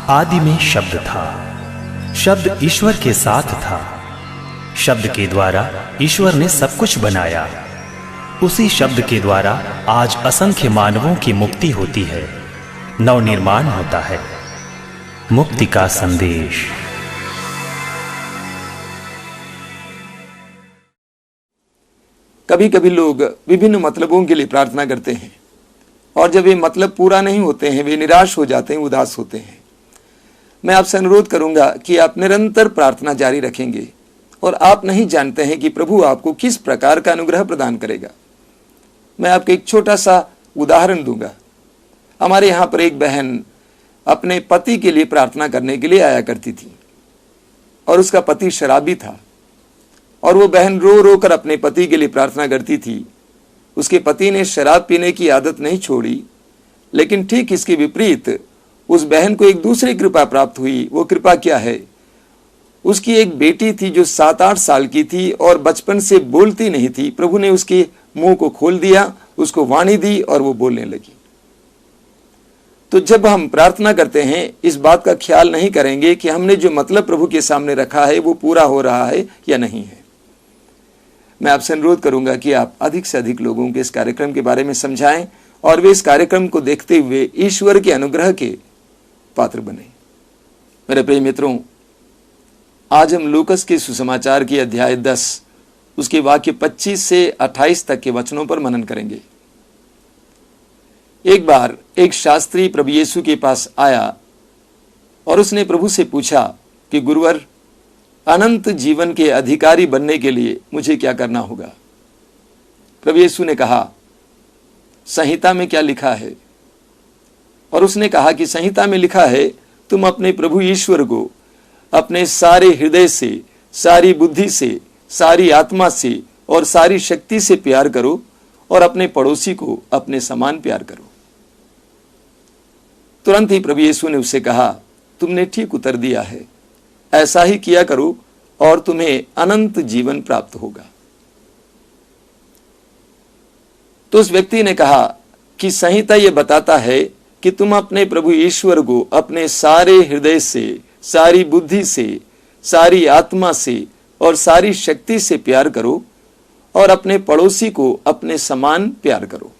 आदि में शब्द था, शब्द ईश्वर के साथ था, शब्द के द्वारा ईश्वर ने सब कुछ बनाया। उसी शब्द के द्वारा आज असंख्य मानवों की मुक्ति होती है, नवनिर्माण होता है। मुक्ति का संदेश। कभी कभी लोग विभिन्न मतलबों के लिए प्रार्थना करते हैं और जब ये मतलब पूरा नहीं होते हैं वे निराश हो जाते हैं, उदास होते हैं। मैं आपसे अनुरोध करूंगा कि आप निरंतर प्रार्थना जारी रखेंगे और आप नहीं जानते हैं कि प्रभु आपको किस प्रकार का अनुग्रह प्रदान करेगा। मैं आपको एक छोटा सा उदाहरण दूंगा। हमारे यहाँ पर एक बहन अपने पति के लिए प्रार्थना करने के लिए आया करती थी और उसका पति शराबी था और वो बहन रो रो कर अपने पति के लिए प्रार्थना करती थी। उसके पति ने शराब पीने की आदत नहीं छोड़ी, लेकिन ठीक इसके विपरीत उस बहन को एक दूसरी कृपा प्राप्त हुई। वो कृपा क्या है? उसकी एक बेटी थी जो 7-8 साल की थी और बचपन से बोलती नहीं थी। प्रभु ने उसके मुंह को खोल दिया, उसको वाणी दी और वो बोलने लगी। तो जब हम प्रार्थना करते हैं इस बात का ख्याल नहीं करेंगे कि हमने जो मतलब प्रभु के सामने रखा है वो पूरा हो रहा है या नहीं है। मैं आपसे अनुरोध करूंगा कि आप अधिक से अधिक लोगों के इस कार्यक्रम के बारे में समझाएं और वे इस कार्यक्रम को देखते हुए ईश्वर के अनुग्रह के पात्र बने। मेरे प्रिय मित्रों, आज हम लूकस के सुसमाचार की अध्याय 10 उसके वाक्य 25 से 28 तक के वचनों पर मनन करेंगे। एक बार एक शास्त्री प्रभु यीशु के पास आया और उसने प्रभु से पूछा कि गुरुवर, अनंत जीवन के अधिकारी बनने के लिए मुझे क्या करना होगा? प्रभु यीशु ने कहा, संहिता में क्या लिखा है? और उसने कहा कि संहिता में लिखा है, तुम अपने प्रभु ईश्वर को अपने सारे हृदय से, सारी बुद्धि से, सारी आत्मा से और सारी शक्ति से प्यार करो और अपने पड़ोसी को अपने समान प्यार करो। तुरंत ही प्रभु यीशु ने उससे कहा, तुमने ठीक उत्तर दिया है, ऐसा ही किया करो और तुम्हें अनंत जीवन प्राप्त होगा। तो उस व्यक्ति ने कहा कि संहिता यह बताता है कि तुम अपने प्रभु ईश्वर को अपने सारे हृदय से, सारी बुद्धि से, सारी आत्मा से और सारी शक्ति से प्यार करो और अपने पड़ोसी को अपने समान प्यार करो।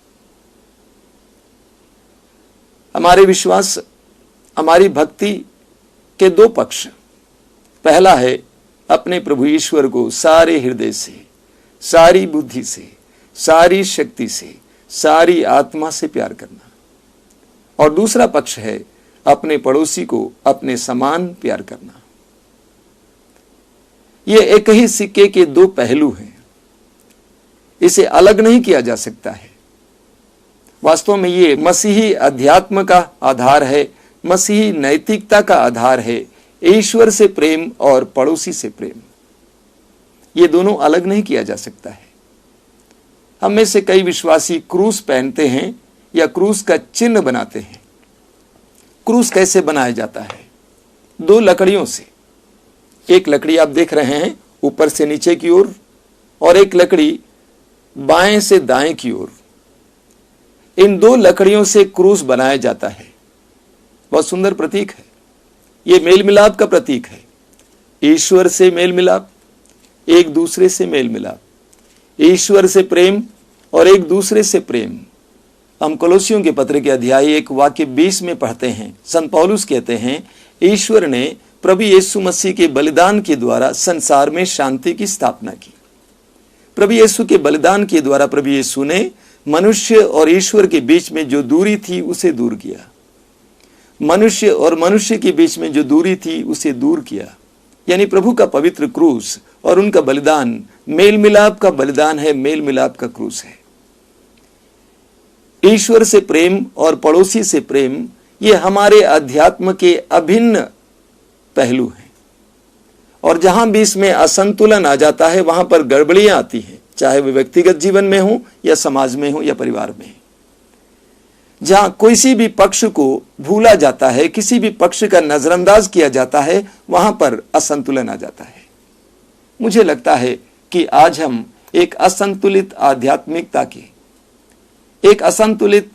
हमारे विश्वास, हमारी भक्ति के दो पक्ष। पहला है अपने प्रभु ईश्वर को सारे हृदय से, सारी बुद्धि से, सारी शक्ति से, सारी आत्मा से प्यार करना, और दूसरा पक्ष है अपने पड़ोसी को अपने समान प्यार करना। ये एक ही सिक्के के दो पहलू हैं, इसे अलग नहीं किया जा सकता है। वास्तव में ये मसीही अध्यात्म का आधार है, मसीही नैतिकता का आधार है, ईश्वर से प्रेम और पड़ोसी से प्रेम। ये दोनों अलग नहीं किया जा सकता है। हम में से कई विश्वासी क्रूस पहनते हैं या क्रूस का चिन्ह बनाते हैं। क्रूस कैसे बनाया जाता है? 2 लकड़ियों से। एक लकड़ी आप देख रहे हैं ऊपर से नीचे की ओर और एक लकड़ी बाएं से दाएं की ओर। इन 2 लकड़ियों से क्रूस बनाया जाता है। बहुत सुंदर प्रतीक है। ये मेल मिलाप का प्रतीक है। ईश्वर से मेल मिलाप, एक दूसरे से मेल मिलाप, ईश्वर से प्रेम और एक दूसरे से प्रेम। हम कोलोसियों के पत्र के अध्याय 1 वाक्य 20 में पढ़ते हैं, संत पौलुस कहते हैं, ईश्वर ने प्रभु यीशु मसीह के बलिदान के द्वारा संसार में शांति की स्थापना की। प्रभु यीशु के बलिदान के द्वारा प्रभु यीशु ने मनुष्य और ईश्वर के बीच में जो दूरी थी उसे दूर किया। मनुष्य और मनुष्य के बीच में जो दूरी थी उसे दूर किया। यानी प्रभु का पवित्र क्रूस और उनका बलिदान मेल मिलाप का बलिदान है, मेल मिलाप का क्रूस है। ईश्वर से प्रेम और पड़ोसी से प्रेम, ये हमारे अध्यात्म के अभिन्न पहलू हैं। और जहां भी इसमें असंतुलन आ जाता है वहां पर गड़बड़ियां आती हैं, चाहे वे व्यक्तिगत जीवन में हो या समाज में हो या परिवार में। जहां किसी भी पक्ष को भूला जाता है, किसी भी पक्ष का नजरअंदाज किया जाता है, वहां पर असंतुलन आ जाता है। मुझे लगता है कि आज हम एक असंतुलित आध्यात्मिकता के, एक असंतुलित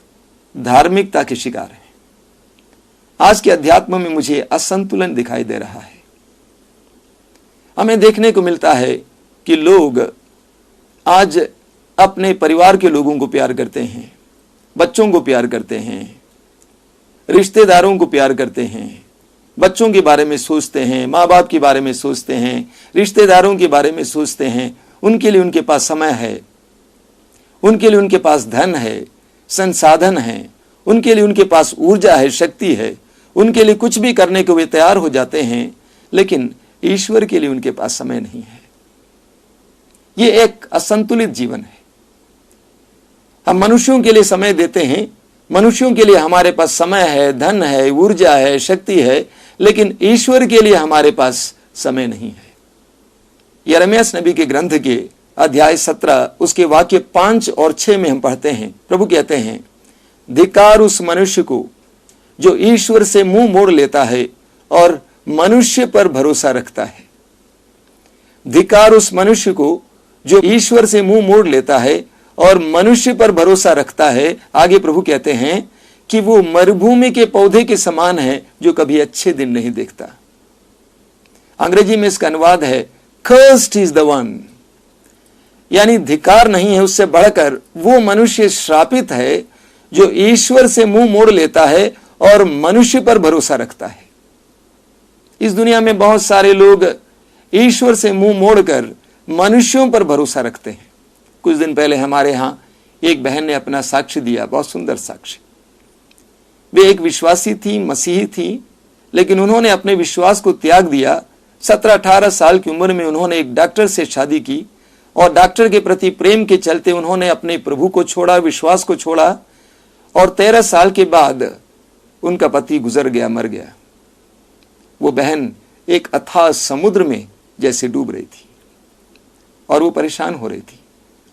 धार्मिकता के शिकार हैं। आज के अध्यात्म में मुझे असंतुलन दिखाई दे रहा है। हमें देखने को मिलता है कि लोग आज अपने परिवार के लोगों को प्यार करते हैं, बच्चों को प्यार करते हैं, रिश्तेदारों को प्यार करते हैं, बच्चों के बारे में सोचते हैं, माँ बाप के बारे में सोचते हैं, रिश्तेदारों के बारे में सोचते हैं। उनके लिए उनके पास समय है, उनके लिए उनके पास धन है, संसाधन है, उनके लिए उनके पास ऊर्जा है, शक्ति है, उनके लिए कुछ भी करने को वे तैयार हो जाते हैं, लेकिन ईश्वर के लिए उनके पास समय नहीं है। ये एक असंतुलित जीवन है। हम मनुष्यों के लिए समय देते हैं, मनुष्यों के लिए हमारे पास समय है, धन है, ऊर्जा है, शक्ति है, लेकिन ईश्वर के लिए हमारे पास समय नहीं है। यिर्मयाह नबी के ग्रंथ के अध्याय 17 उसके वाक्य 5 और 6 में हम पढ़ते हैं, प्रभु कहते हैं, धिक्कार उस मनुष्य को जो ईश्वर से मुंह मोड़ लेता है और मनुष्य पर भरोसा रखता है। धिक्कार उस मनुष्य को जो ईश्वर से मुंह मोड़ लेता है और मनुष्य पर भरोसा रखता है। आगे प्रभु कहते हैं कि वो मरुभूमि के पौधे के समान है जो कभी अच्छे दिन नहीं देखता। अंग्रेजी में इसका अनुवाद है cursed is the one, यानी धिक्कार नहीं है, उससे बढ़कर वो मनुष्य श्रापित है जो ईश्वर से मुंह मोड़ लेता है और मनुष्य पर भरोसा रखता है। इस दुनिया में बहुत सारे लोग ईश्वर से मुंह मोड़कर मनुष्यों पर भरोसा रखते हैं। कुछ दिन पहले हमारे यहां एक बहन ने अपना साक्ष्य दिया, बहुत सुंदर साक्ष्य। वे एक विश्वासी थी, मसीही थी, लेकिन उन्होंने अपने विश्वास को त्याग दिया। 17-18 साल की उम्र में उन्होंने एक डॉक्टर से शादी की और डॉक्टर के प्रति प्रेम के चलते उन्होंने अपने प्रभु को छोड़ा, विश्वास को छोड़ा, और 13 साल के बाद उनका पति गुजर गया, मर गया। वो बहन एक अथाह समुद्र में जैसे डूब रही थी और वो परेशान हो रही थी।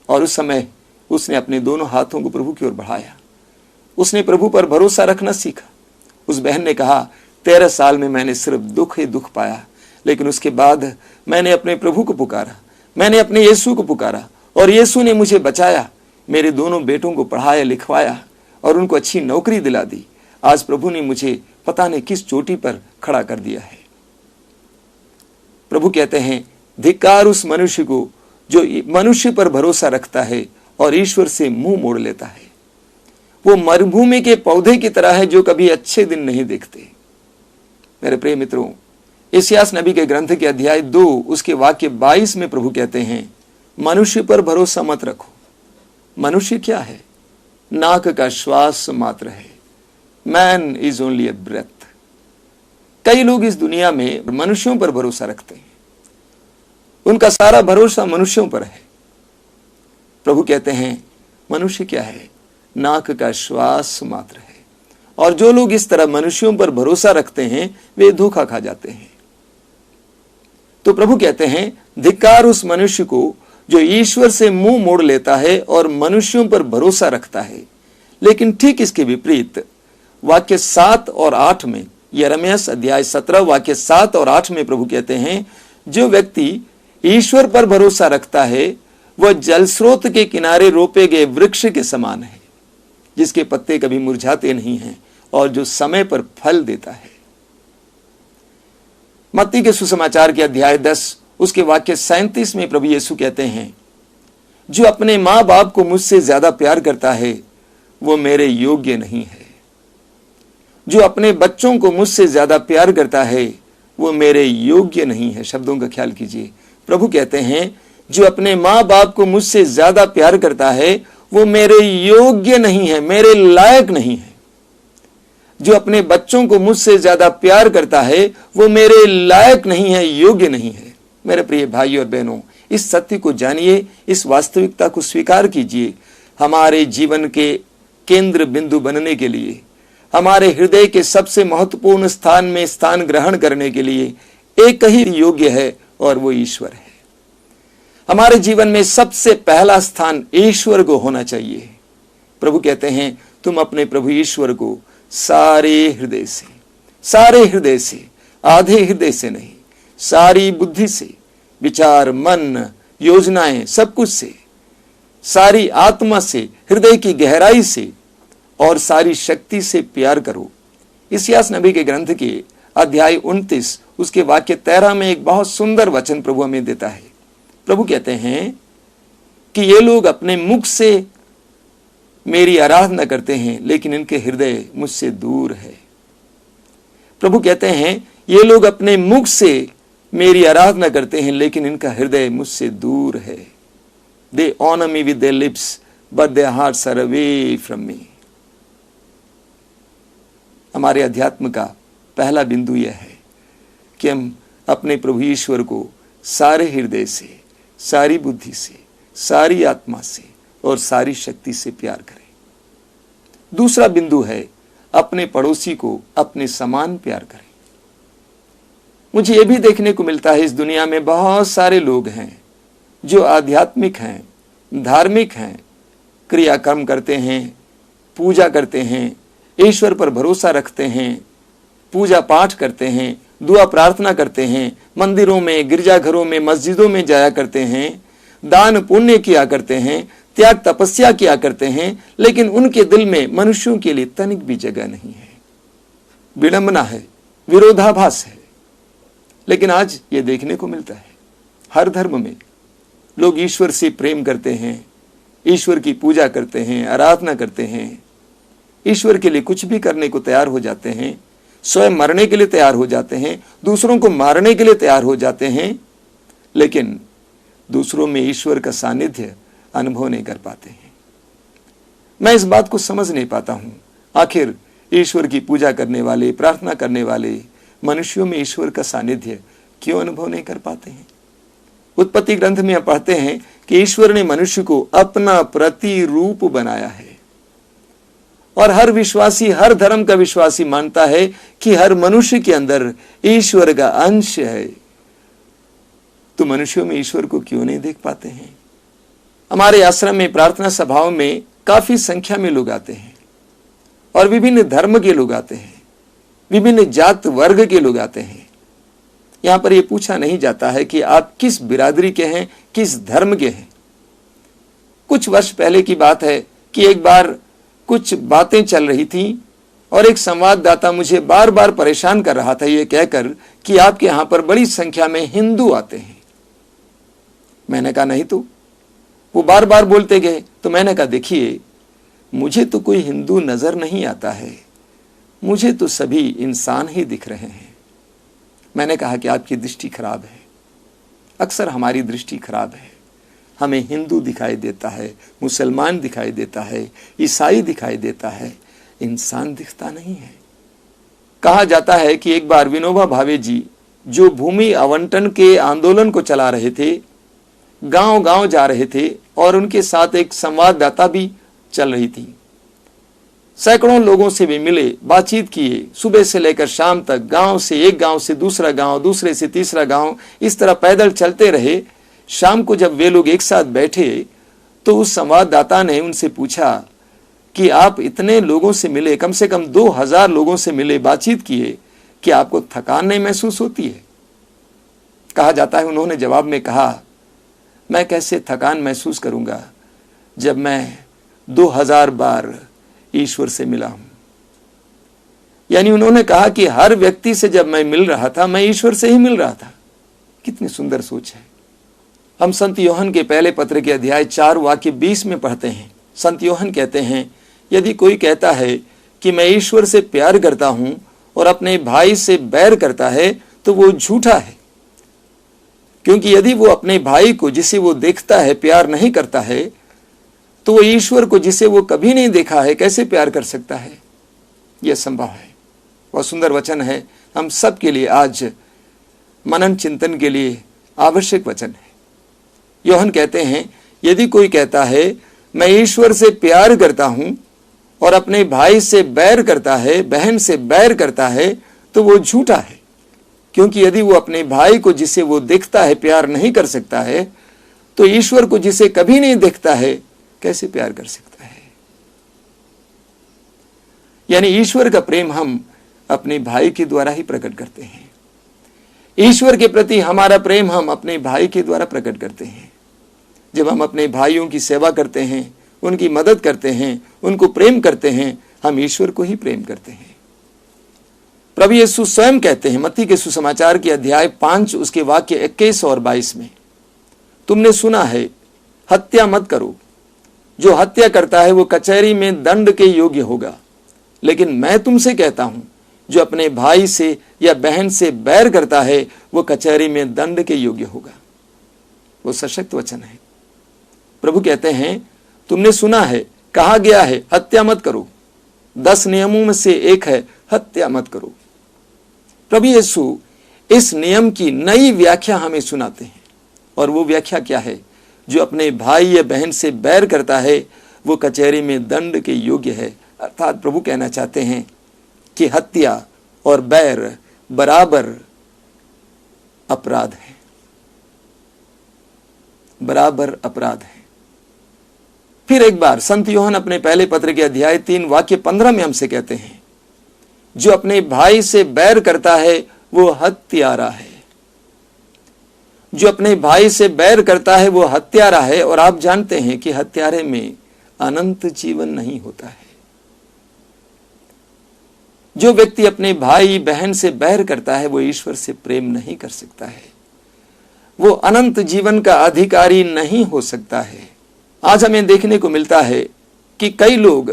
और उस समय उसने अपने दोनों हाथों को प्रभु की ओर बढ़ाया, उसने प्रभु पर भरोसा रखना सीखा। उस बहन ने कहा, 13 साल में मैंने सिर्फ दुख ही दुख पाया, लेकिन उसके बाद मैंने अपने प्रभु को पुकारा, मैंने अपने यीशु को पुकारा और यीशु ने मुझे बचाया, मेरे दोनों बेटों को पढ़ाया लिखवाया और उनको अच्छी नौकरी दिला दी। आज प्रभु ने मुझे पता नहीं किस चोटी पर खड़ा कर दिया है। प्रभु कहते हैं, धिक्कार उस मनुष्य को जो मनुष्य पर भरोसा रखता है और ईश्वर से मुंह मोड़ लेता है। वो मरुभूमि के पौधे की तरह है जो कभी अच्छे दिन नहीं देखते। मेरे प्रिय मित्रों, यशायाह नबी के ग्रंथ के अध्याय 2 उसके वाक्य 22 में प्रभु कहते हैं, मनुष्य पर भरोसा मत रखो। मनुष्य क्या है? नाक का श्वास मात्र है। Man is only a breath. कई लोग इस दुनिया में मनुष्यों पर भरोसा रखते हैं, उनका सारा भरोसा मनुष्यों पर है। प्रभु कहते हैं, मनुष्य क्या है? नाक का श्वास मात्र है। और जो लोग इस तरह मनुष्यों पर भरोसा रखते हैं वे धोखा खा जाते हैं। तो प्रभु कहते हैं, धिक्कार उस मनुष्य को जो ईश्वर से मुंह मोड़ लेता है और मनुष्यों पर भरोसा रखता है। लेकिन ठीक इसके विपरीत वाक्य 7 और 8 में, यिर्मयाह अध्याय 17 वाक्य 7 और 8 में प्रभु कहते हैं, जो व्यक्ति ईश्वर पर भरोसा रखता है वह जलस्रोत के किनारे रोपे गए वृक्ष के समान है, जिसके पत्ते कभी मुरझाते नहीं हैं और जो समय पर फल देता है। मत्ती के सुसमाचार के अध्याय 10 उसके वाक्य 37 में प्रभु यीशु कहते हैं, जो अपने माँ बाप को मुझसे ज्यादा प्यार करता है वो मेरे योग्य नहीं है। जो अपने बच्चों को मुझसे ज्यादा प्यार करता है वो मेरे योग्य नहीं है। शब्दों का ख्याल कीजिए। प्रभु कहते हैं, जो अपने माँ बाप को मुझसे ज्यादा प्यार करता है वो मेरे योग्य नहीं है, मेरे लायक नहीं है। जो अपने बच्चों को मुझसे ज्यादा प्यार करता है वो मेरे लायक नहीं है, योग्य नहीं है। मेरे प्रिय भाइयों और बहनों, इस सत्य को जानिए, इस वास्तविकता को स्वीकार कीजिए। हमारे जीवन के केंद्र बिंदु बनने के लिए, हमारे हृदय के सबसे महत्वपूर्ण स्थान में स्थान ग्रहण करने के लिए एक ही योग्य है और वो ईश्वर है। हमारे जीवन में सबसे पहला स्थान ईश्वर को होना चाहिए। प्रभु कहते हैं, तुम अपने प्रभु ईश्वर को सारे हृदय से, आधे हृदय से नहीं, सारी बुद्धि से, विचार, मन, योजनाएं, सब कुछ से, सारी आत्मा से, हृदय की गहराई से और सारी शक्ति से प्यार करो। इस्यास नबी के ग्रंथ के अध्याय 29 उसके वाक्य 13 में एक बहुत सुंदर वचन प्रभु हमें देता है। प्रभु कहते हैं कि ये लोग अपने मुख से मेरी आराधना करते हैं लेकिन इनके हृदय मुझसे दूर है। प्रभु कहते हैं ये लोग अपने मुख से मेरी आराधना करते हैं लेकिन इनका हृदय मुझसे दूर है। They honor me with their lips, but their hearts are away from me. हमारे अध्यात्म का पहला बिंदु यह है कि हम अपने प्रभु ईश्वर को सारे हृदय से, सारी बुद्धि से, सारी आत्मा से और सारी शक्ति से प्यार करें। दूसरा बिंदु है अपने पड़ोसी को अपने समान प्यार करें। मुझे यह भी देखने को मिलता है इस दुनिया में बहुत सारे लोग हैं जो आध्यात्मिक हैं, धार्मिक हैं, क्रियाकर्म करते हैं, पूजा करते हैं, ईश्वर पर भरोसा रखते हैं, पूजा पाठ करते हैं, दुआ प्रार्थना करते हैं, मंदिरों में, गिरजाघरों में, मस्जिदों में जाया करते हैं, दान पुण्य किया करते हैं, त्याग तपस्या किया करते हैं, लेकिन उनके दिल में मनुष्यों के लिए तनिक भी जगह नहीं है। विडंबना है, विरोधाभास है। लेकिन आज ये देखने को मिलता है हर धर्म में लोग ईश्वर से प्रेम करते हैं, ईश्वर की पूजा करते हैं, आराधना करते हैं, ईश्वर के लिए कुछ भी करने को तैयार हो जाते हैं, स्वयं मरने के लिए तैयार हो जाते हैं, दूसरों को मारने के लिए तैयार हो जाते हैं, लेकिन दूसरों में ईश्वर का सानिध्य अनुभव नहीं कर पाते हैं। मैं इस बात को समझ नहीं पाता हूं, आखिर ईश्वर की पूजा करने वाले, प्रार्थना करने वाले मनुष्यों में ईश्वर का सानिध्य क्यों अनुभव नहीं कर पाते हैं। उत्पत्ति ग्रंथ में हम पढ़ते हैं कि ईश्वर ने मनुष्य को अपना प्रतिरूप बनाया है और हर विश्वासी, हर धर्म का विश्वासी मानता है कि हर मनुष्य के अंदर ईश्वर का अंश है। तो मनुष्यों में ईश्वर को क्यों नहीं देख पाते हैं। हमारे आश्रम में, प्रार्थना सभाओं में काफी संख्या में लोग आते हैं और विभिन्न धर्म के लोग आते हैं, विभिन्न जात वर्ग के लोग आते हैं। यहां पर यह पूछा नहीं जाता है कि आप किस बिरादरी के हैं, किस धर्म के हैं। कुछ वर्ष पहले की बात है कि एक बार कुछ बातें चल रही थी और एक संवाददाता मुझे बार बार परेशान कर रहा था यह कहकर कि आपके यहां पर बड़ी संख्या में हिंदू आते हैं। मैंने कहा नहीं तो। वो बार बार बोलते गए तो मैंने कहा देखिए, मुझे तो कोई हिंदू नजर नहीं आता है, मुझे तो सभी इंसान ही दिख रहे हैं। मैंने कहा कि आपकी दृष्टि खराब है। अक्सर हमारी दृष्टि खराब है। हमें हिंदू दिखाई देता है, मुसलमान दिखाई देता है, ईसाई दिखाई देता है, इंसान दिखता नहीं है। कहा जाता है कि एक बार विनोबा भावे जी जो भूमि आवंटन के आंदोलन को चला रहे थे, गांव गांव जा रहे थे और उनके साथ एक संवाददाता भी चल रही थी। सैकड़ों लोगों से भी मिले, बातचीत किए, सुबह से लेकर शाम तक गांव से, एक गांव से दूसरा गांव, दूसरे से तीसरा गांव, इस तरह पैदल चलते रहे। शाम को जब वे लोग एक साथ बैठे तो उस संवाददाता ने उनसे पूछा कि आप इतने लोगों से मिले, कम से कम 2000 लोगों से मिले, बातचीत किए, कि आपको थकान नहीं महसूस होती है। कहा जाता है उन्होंने जवाब में कहा, मैं कैसे थकान महसूस करूंगा जब मैं 2000 बार ईश्वर से मिला हूं। यानी उन्होंने कहा कि हर व्यक्ति से जब मैं मिल रहा था, मैं ईश्वर से ही मिल रहा था। कितनी सुंदर सोच है। हम संत योहन के पहले पत्र के अध्याय 4 वाक्य 20 में पढ़ते हैं। संत योहन कहते हैं, यदि कोई कहता है कि मैं ईश्वर से प्यार करता हूं और अपने भाई से बैर करता है तो वो झूठा है। क्योंकि यदि वो अपने भाई को जिसे वो देखता है प्यार नहीं करता है, तो वो ईश्वर को जिसे वो कभी नहीं देखा है कैसे प्यार कर सकता है। यह संभव है। बहुत सुंदर वचन है, हम सब के लिए आज मनन चिंतन के लिए आवश्यक वचन है। योहन कहते हैं, यदि कोई कहता है मैं ईश्वर से प्यार करता हूं और अपने भाई से बैर करता है, बहन से बैर करता है, तो वो झूठा है। क्योंकि यदि वो अपने भाई को जिसे वो देखता है प्यार नहीं कर सकता है, तो ईश्वर को जिसे कभी नहीं देखता है कैसे प्यार कर सकता है। यानी ईश्वर का प्रेम हम अपने भाई के द्वारा ही प्रकट करते हैं। ईश्वर के प्रति हमारा प्रेम हम अपने भाई के द्वारा प्रकट करते हैं। जब हम अपने भाइयों की सेवा करते हैं, उनकी मदद करते हैं, उनको प्रेम करते हैं, हम ईश्वर को ही प्रेम करते हैं। प्रभु यीशु स्वयं कहते हैं मत्ती के सुसमाचार के अध्याय 5 उसके वाक्य 21 और 22 में, तुमने सुना है हत्या मत करो, जो हत्या करता है वो कचहरी में दंड के योग्य होगा, लेकिन मैं तुमसे कहता हूं जो अपने भाई से या बहन से बैर करता है वो कचहरी में दंड के योग्य होगा। वो सशक्त वचन है। प्रभु कहते हैं तुमने सुना है, कहा गया है हत्या मत करो। 10 नियमों में से एक है हत्या मत करो। प्रभु यीशु इस नियम की नई व्याख्या हमें सुनाते हैं, और वो व्याख्या क्या है? जो अपने भाई या बहन से बैर करता है वो कचहरी में दंड के योग्य है। अर्थात प्रभु कहना चाहते हैं कि हत्या और बैर बराबर अपराध है, बराबर अपराध है। फिर एक बार संत यूहन्ना अपने पहले पत्र के अध्याय 3 वाक्य 15 में हमसे कहते हैं, जो अपने भाई से बैर करता है वो हत्यारा है। जो अपने भाई से बैर करता है वो हत्यारा है, और आप जानते हैं कि हत्यारे में अनंत जीवन नहीं होता है। जो व्यक्ति अपने भाई बहन से बैर करता है वो ईश्वर से प्रेम नहीं कर सकता है, वो अनंत जीवन का अधिकारी नहीं हो सकता है। आज हमें देखने को मिलता है कि कई लोग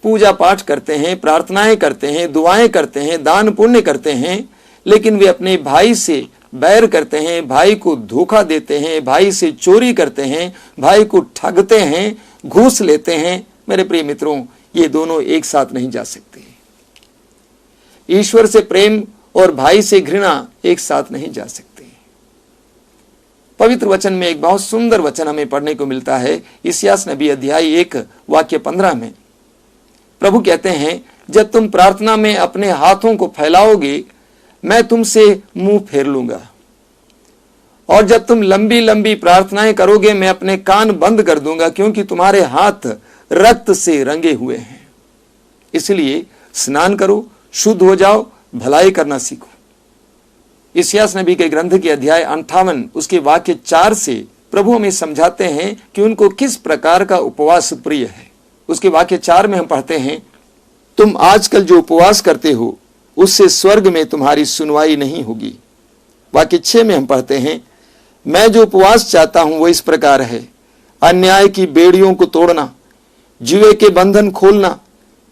पूजा पाठ करते हैं, प्रार्थनाएं करते हैं, दुआएं करते हैं, दान पुण्य करते हैं, लेकिन वे अपने भाई से बैर करते हैं, भाई को धोखा देते हैं, भाई से चोरी करते हैं, भाई को ठगते हैं, घूस लेते हैं। मेरे प्रिय मित्रों, ये दोनों एक साथ नहीं जा सकते। ईश्वर से प्रेम और भाई से घृणा एक साथ नहीं जा सकते। पवित्र वचन में एक बहुत सुंदर वचन हमें पढ़ने को मिलता है। इस्यास नबी अध्याय 1 वाक्य 15 में प्रभु कहते हैं, जब तुम प्रार्थना में अपने हाथों को फैलाओगे मैं तुमसे मुंह फेर लूंगा, और जब तुम लंबी लंबी प्रार्थनाएं करोगे मैं अपने कान बंद कर दूंगा, क्योंकि तुम्हारे हाथ रक्त से रंगे हुए हैं। इसलिए स्नान करो, शुद्ध हो जाओ, भलाई करना सीखो। इस्यास नबी के ग्रंथ के अध्याय 58 उसके वाक्य 4 से प्रभु हमें समझाते हैं कि उनको किस प्रकार का उपवास प्रिय है। उसके वाक्य 4 में हम पढ़ते हैं, तुम आजकल जो उपवास करते हो उससे स्वर्ग में तुम्हारी सुनवाई नहीं होगी। वाक्य 6 में हम पढ़ते हैं, मैं जो उपवास चाहता हूं वो इस प्रकार है, अन्याय की बेड़ियों को तोड़ना, जुए के बंधन खोलना,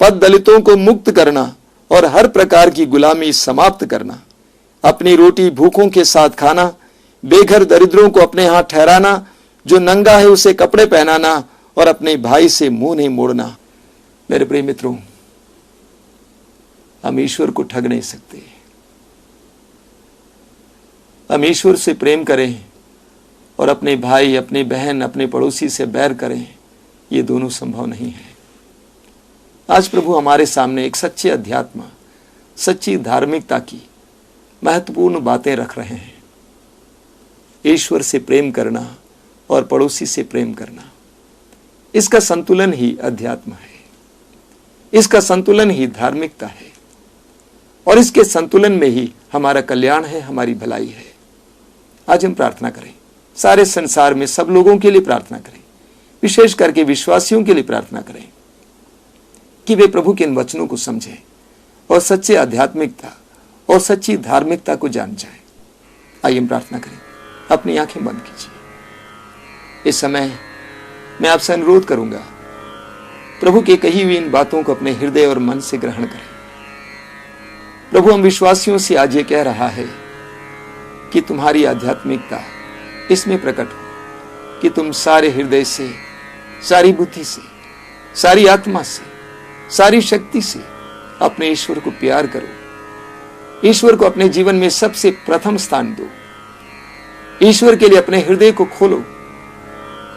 पद दलितों को मुक्त करना और हर प्रकार की गुलामी समाप्त करना, अपनी रोटी भूखों के साथ खाना, बेघर दरिद्रों को अपने हाथ ठहराना, जो नंगा है उसे कपड़े पहनाना और अपने भाई से मुंह नहीं मोड़ना। मेरे प्रिय मित्रों, हम ईश्वर को ठग नहीं सकते। हम ईश्वर से प्रेम करें और अपने भाई, अपनी बहन, अपने पड़ोसी से बैर करें, ये दोनों संभव नहीं है। आज प्रभु हमारे सामने एक सच्चे अध्यात्म, सच्ची धार्मिकता की महत्वपूर्ण बातें रख रहे हैं। ईश्वर से प्रेम करना और पड़ोसी से प्रेम करना, इसका संतुलन ही अध्यात्म है, इसका संतुलन ही धार्मिकता है, और इसके संतुलन में ही हमारा कल्याण है, हमारी भलाई है। आज हम प्रार्थना करें, सारे संसार में सब लोगों के लिए प्रार्थना करें, विशेष करके विश्वासियों के लिए प्रार्थना करें कि वे प्रभु के इन वचनों को समझें और सच्चे आध्यात्मिकता और सच्ची धार्मिकता को जान जाएं। आइए हम प्रार्थना करें। अपनी आंखें बंद कीजिए। इस समय मैं आपसे अनुरोध करूंगा, प्रभु की कही हुई इन बातों को अपने हृदय और मन से ग्रहण करें। प्रभु हम विश्वासियों से आज ये कह रहा है कि तुम्हारी आध्यात्मिकता इसमें प्रकट हो कि तुम सारे हृदय से, सारी बुद्धि से, सारी आत्मा से, सारी शक्ति से अपने ईश्वर को प्यार करो, ईश्वर को अपने जीवन में सबसे प्रथम स्थान दो, ईश्वर के लिए अपने हृदय को खोलो,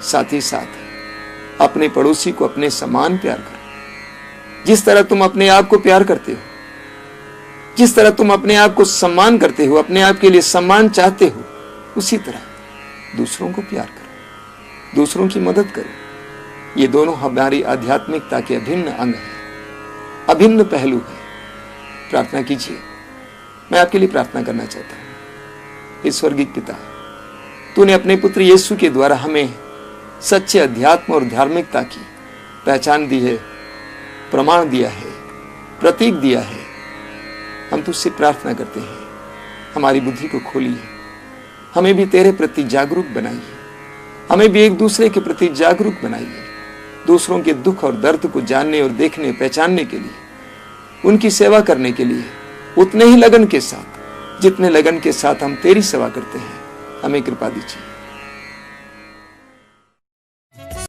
साथ ही साथ अपने पड़ोसी को अपने समान प्यार करो। जिस तरह तुम अपने आप को प्यार करते हो, जिस तरह तुम अपने आप को सम्मान करते हो, अपने आप के लिए सम्मान चाहते हो, उसी तरह दूसरों को प्यार करो, दूसरों की मदद करो। ये दोनों हमारी आध्यात्मिकता के अभिन्न अंग हैं, अभिन्न पहलू है। प्रार्थना कीजिए। मैं आपके लिए प्रार्थना करना चाहता हूं। हे स्वर्गीय पिता, तूने अपने पुत्र यीशु के द्वारा हमें सच्चे अध्यात्म और धार्मिकता की पहचान दी है, प्रमाण दिया है, प्रतीक दिया है। हम तुझसे प्रार्थना करते हैं, हमारी बुद्धि को खोलिए, हमें भी तेरे प्रति जागरूक बनाइए, हमें भी एक दूसरे के प्रति जागरूक बनाइए, दूसरों के दुख और दर्द को जानने और देखने पहचानने के लिए, उनकी सेवा करने के लिए उतने ही लगन के साथ जितने लगन के साथ हम तेरी सेवा करते हैं, हमें कृपा दीजिए।